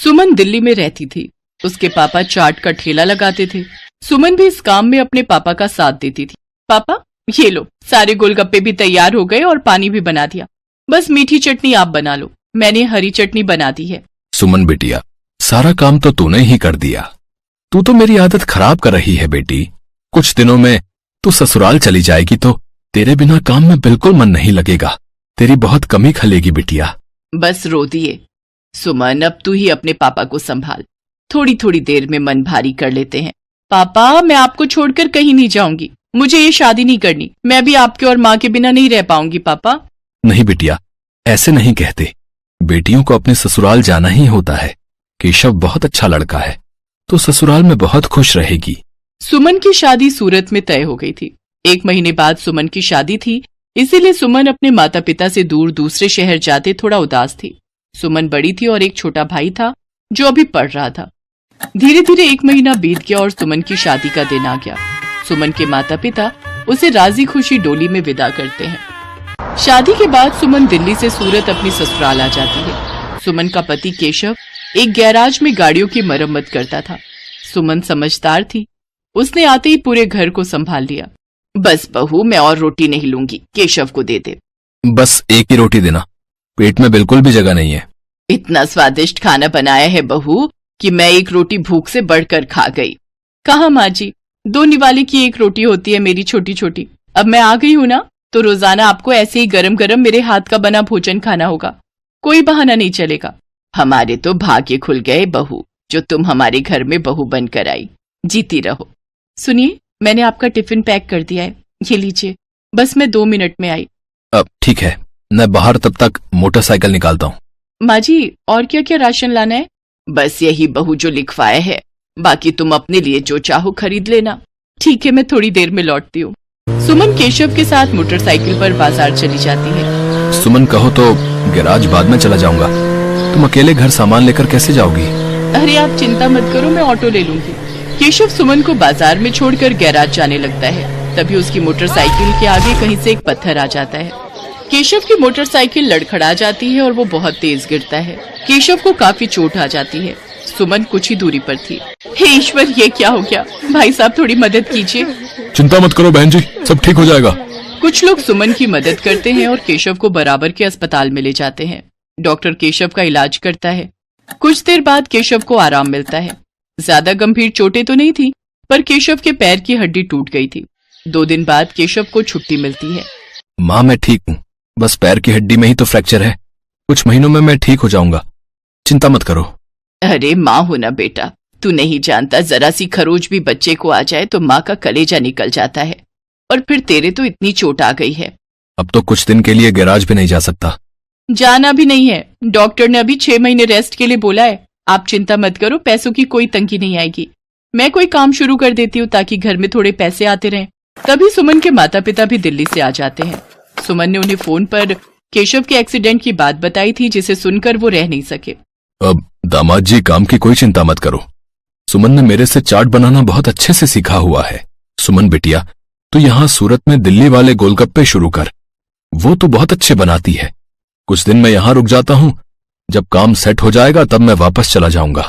सुमन दिल्ली में रहती थी। उसके पापा चाट का ठेला लगाते थे। सुमन भी इस काम में अपने पापा का साथ देती थी। पापा, ये लो, सारे गोलगप्पे भी तैयार हो गए और पानी भी बना दिया। बस मीठी चटनी आप बना लो, मैंने हरी चटनी बना दी है। सुमन बिटिया, सारा काम तो तूने ही कर दिया। तू तो मेरी आदत खराब कर रही है बेटी। कुछ दिनों में तू ससुराल चली जाएगी तो तेरे बिना काम में बिल्कुल मन नहीं लगेगा। तेरी बहुत कमी खलेगी बिटिया। बस रो दिए। सुमन, अब तू ही अपने पापा को संभाल। थोड़ी थोड़ी देर में मन भारी कर लेते हैं। पापा, मैं आपको छोड़कर कहीं नहीं जाऊंगी। मुझे ये शादी नहीं करनी। मैं भी आपके और माँ के बिना नहीं रह पाऊंगी। पापा। नहीं बिटिया, ऐसे नहीं कहते। बेटियों को अपने ससुराल जाना ही होता है। केशव बहुत अच्छा लड़का है, तो ससुराल में बहुत खुश रहेगी। सुमन की शादी सूरत में तय हो गई थी। 1 महीने बाद सुमन की शादी थी, इसीलिए सुमन अपने माता पिता से दूर दूसरे शहर जाते थोड़ा उदास थी। सुमन बड़ी थी और एक छोटा भाई था जो अभी पढ़ रहा था। धीरे धीरे 1 महीना बीत गया और सुमन की शादी का दिन आ गया। सुमन के माता पिता उसे राजी खुशी डोली में विदा करते हैं। शादी के बाद सुमन दिल्ली से सूरत अपनी ससुराल आ जाती है। सुमन का पति केशव एक गैराज में गाड़ियों की मरम्मत करता था। सुमन समझदार थी, उसने आते ही पूरे घर को संभाल लिया। बस बहू, मैं और रोटी नहीं लूंगी, केशव को दे दे। बस एक ही रोटी देना, पेट में बिल्कुल भी जगह नहीं है। इतना स्वादिष्ट खाना बनाया है बहू कि मैं एक रोटी भूख से बढ़कर खा गई। कहा माँ जी, 2 निवाले की 1 रोटी होती है मेरी छोटी छोटी। अब मैं आ गई हूँ ना, तो रोजाना आपको ऐसे ही गरम गरम मेरे हाथ का बना भोजन खाना होगा। कोई बहाना नहीं चलेगा। हमारे तो भाग्य खुल गए बहू, जो तुम हमारे घर में बहू बनकर आई। जीती रहो। सुनिए, मैंने आपका टिफिन पैक कर दिया है, ये लीजिए। बस मैं 2 मिनट में आई। अब ठीक है, मैं बाहर तब तक मोटरसाइकिल निकालता हूँ। माँ जी, और क्या क्या राशन लाना है? बस यही बहू जो लिखवाया है, बाकी तुम अपने लिए जो चाहो खरीद लेना। ठीक है, मैं थोड़ी देर में लौटती हूँ। सुमन केशव के साथ मोटरसाइकिल पर बाजार चली जाती है। सुमन, कहो तो गैराज बाद में चला जाऊंगा। तुम अकेले घर सामान लेकर कैसे जाओगी? अरे आप चिंता मत करो, मैं ऑटो ले लूंगी। केशव सुमन को बाजार में छोड़कर गैराज जाने लगता है। तभी उसकी मोटरसाइकिल के आगे कहीं से एक पत्थर आ जाता है। केशव की मोटरसाइकिल लड़खड़ा जाती है और वो बहुत तेज गिरता है। केशव को काफी चोट आ जाती है। सुमन कुछ ही दूरी पर थी। हे ईश्वर, ये क्या हो गया? भाई साहब, थोड़ी मदद कीजिए। चिंता मत करो बहन जी, सब ठीक हो जाएगा। कुछ लोग सुमन की मदद करते हैं और केशव को बराबर के अस्पताल में ले जाते हैं। डॉक्टर केशव का इलाज करता है। कुछ देर बाद केशव को आराम मिलता है। ज्यादा गंभीर चोटें तो नहीं थी, पर केशव के पैर की हड्डी टूट गई थी। 2 दिन बाद केशव को छुट्टी मिलती है। माँ, मैं ठीक हूँ, बस पैर की हड्डी में ही तो फ्रैक्चर है। कुछ महीनों में मैं ठीक हो जाऊंगा, चिंता मत करो। अरे माँ हो ना बेटा, तू नहीं जानता, जरा सी खरोच भी बच्चे को आ जाए तो माँ का कलेजा निकल जाता है। और फिर तेरे तो इतनी चोट आ गई है। अब तो कुछ दिन के लिए गैराज भी नहीं जा सकता। जाना भी नहीं है, डॉक्टर ने अभी 6 महीने रेस्ट के लिए बोला है। आप चिंता मत करो, पैसों की कोई तंगी नहीं आएगी। मैं कोई काम शुरू कर देती हूँ ताकि घर में थोड़े पैसे आते रहें। तभी सुमन के माता पिता भी दिल्ली से आ जाते हैं। सुमन ने उन्हें फोन पर केशव के एक्सीडेंट की बात बताई थी, जिसे सुनकर वो रह नहीं सके। अब दामाद जी, काम की कोई चिंता मत करो। सुमन ने मेरे से चाट बनाना बहुत अच्छे से सीखा हुआ है। सुमन बिटिया, तू यहाँ सूरत में दिल्ली वाले गोलगप्पे शुरू कर, वो तो बहुत अच्छे बनाती है। कुछ दिन मैं यहाँ रुक जाता हूँ, जब काम सेट हो जाएगा तब मैं वापस चला जाऊंगा।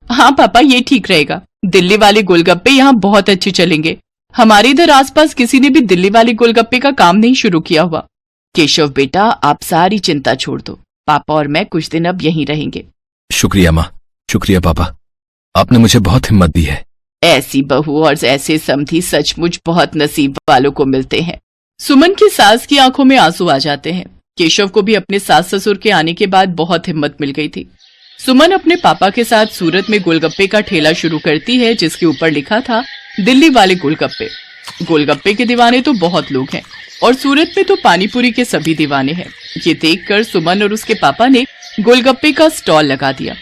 हाँ पापा, ये ठीक रहेगा। दिल्ली वाले गोलगप्पे यहाँ बहुत अच्छे चलेंगे। हमारे इधर आसपास किसी ने भी दिल्ली वाले गोलगप्पे का काम नहीं शुरू किया हुआ। केशव बेटा, आप सारी चिंता छोड़ दो। पापा और मैं कुछ दिन अब यहीं रहेंगे। शुक्रिया माँ, शुक्रिया पापा, आपने मुझे बहुत हिम्मत दी है। ऐसी बहू और ऐसे समधी सचमुच बहुत नसीब वालों को मिलते हैं। सुमन की सास की आंखों में आंसू आ जाते हैं। केशव को भी अपने सास ससुर के आने के बाद बहुत हिम्मत मिल गई थी। सुमन अपने पापा के साथ सूरत में गोलगप्पे का ठेला शुरू करती है, जिसके ऊपर लिखा था दिल्ली वाले गोलगप्पे। गोलगप्पे के दीवाने तो बहुत लोग हैं और सूरत में तो पानीपुरी के सभी दीवाने हैं। ये देखकर सुमन और उसके पापा ने गोलगप्पे का स्टॉल लगा दिया।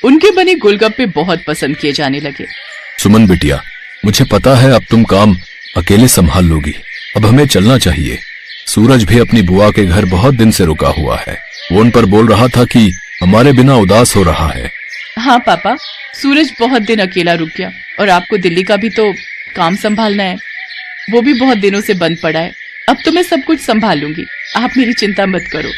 उनके बने गोलगप्पे बहुत पसंद किए जाने लगे। सुमन बिटिया, मुझे पता है अब तुम काम अकेले संभाल लोगी। अब हमें चलना चाहिए। सूरज भी अपनी बुआ के घर बहुत दिन से रुका हुआ है। वो उन पर बोल रहा था कि हमारे बिना उदास हो रहा है। हाँ पापा, सूरज बहुत दिन अकेला रुक गया और आपको दिल्ली का भी तो काम संभालना है। वो भी बहुत दिनों से बंद पड़ा है। अब तो मैं सब कुछ संभाल लूंगी, आप मेरी चिंता मत करो।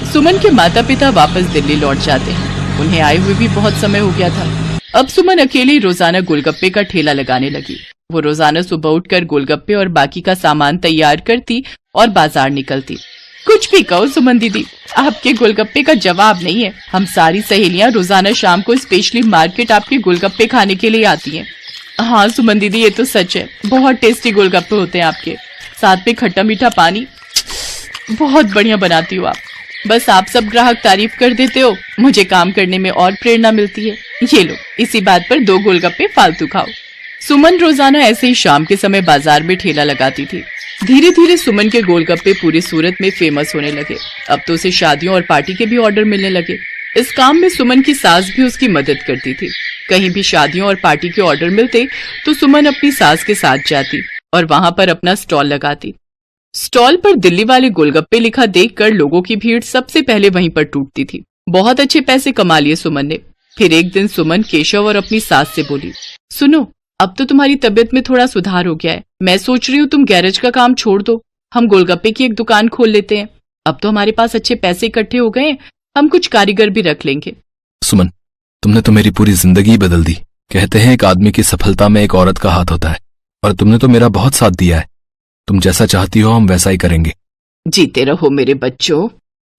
सुमन के माता पिता वापस दिल्ली लौट जाते हैं। उन्हें आए हुए भी बहुत समय हो गया था। अब सुमन अकेली रोजाना गोलगप्पे का ठेला लगाने लगी। वो रोजाना सुबह उठकर गोलगप्पे और बाकी का सामान तैयार करती और बाजार निकलती। कुछ भी कहो सुमन दीदी, आपके गोलगप्पे का जवाब नहीं है। हम सारी सहेलियां रोजाना शाम को स्पेशली मार्केट आपके गोलगप्पे खाने के लिए आती हैं। हाँ सुमन दीदी, ये तो सच है, बहुत टेस्टी गोलगप्पे होते हैं आपके, साथ में खट्टा मीठा पानी, बहुत बढ़िया बनाती हो आप। बस आप सब ग्राहक तारीफ कर देते हो, मुझे काम करने में और प्रेरणा मिलती है। ये लो, इसी बात पर 2 गोलगप्पे फालतू खाओ। सुमन रोजाना ऐसे ही शाम के समय बाजार में ठेला लगाती थी। धीरे धीरे सुमन के गोलगप्पे पूरी सूरत में फेमस होने लगे। अब तो उसे शादियों और पार्टी के भी ऑर्डर मिलने लगे। इस काम में सुमन की सास भी उसकी मदद करती थी। कहीं भी शादियों और पार्टी के ऑर्डर मिलते तो सुमन अपनी सास के साथ जाती और वहां पर अपना स्टॉल लगाती। स्टॉल पर दिल्ली वाले गोलगप्पे लिखा देखकर लोगों की भीड़ सबसे पहले वहीं पर टूटती थी। बहुत अच्छे पैसे कमा लिए सुमन ने। फिर एक दिन सुमन केशव और अपनी सास से बोली, सुनो, अब तो तुम्हारी तबीयत में थोड़ा सुधार हो गया है। मैं सोच रही हूँ तुम गैरेज का काम छोड़ दो, हम गोलगप्पे की एक दुकान खोल लेते हैं। अब तो हमारे पास अच्छे पैसे इकट्ठे हो गए हैं, हम कुछ कारीगर भी रख लेंगे। सुमन, तुमने तो मेरी पूरी जिंदगी बदल दी। कहते हैं एक आदमी की सफलता में एक औरत का हाथ होता है, और तुमने तो मेरा बहुत साथ दिया है। तुम जैसा चाहती हो हम वैसा ही करेंगे। जीते रहो मेरे बच्चों।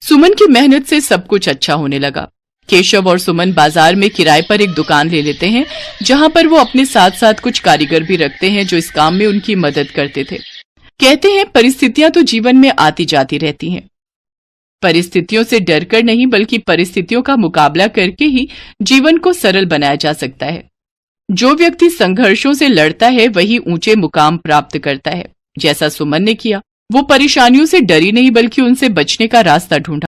सुमन की मेहनत से सब कुछ अच्छा होने लगा। केशव और सुमन बाजार में किराए पर एक दुकान ले लेते हैं, जहां पर वो अपने साथ साथ कुछ कारीगर भी रखते हैं जो इस काम में उनकी मदद करते थे। कहते हैं परिस्थितियां तो जीवन में आती जाती रहती हैं। परिस्थितियों से डरकर नहीं, बल्कि परिस्थितियों का मुकाबला करके ही जीवन को सरल बनाया जा सकता है। जो व्यक्ति संघर्षों से लड़ता है वही ऊंचे मुकाम प्राप्त करता है। जैसा सुमन ने किया, वो परेशानियों से डरी नहीं बल्कि उनसे बचने का रास्ता ढूंढा।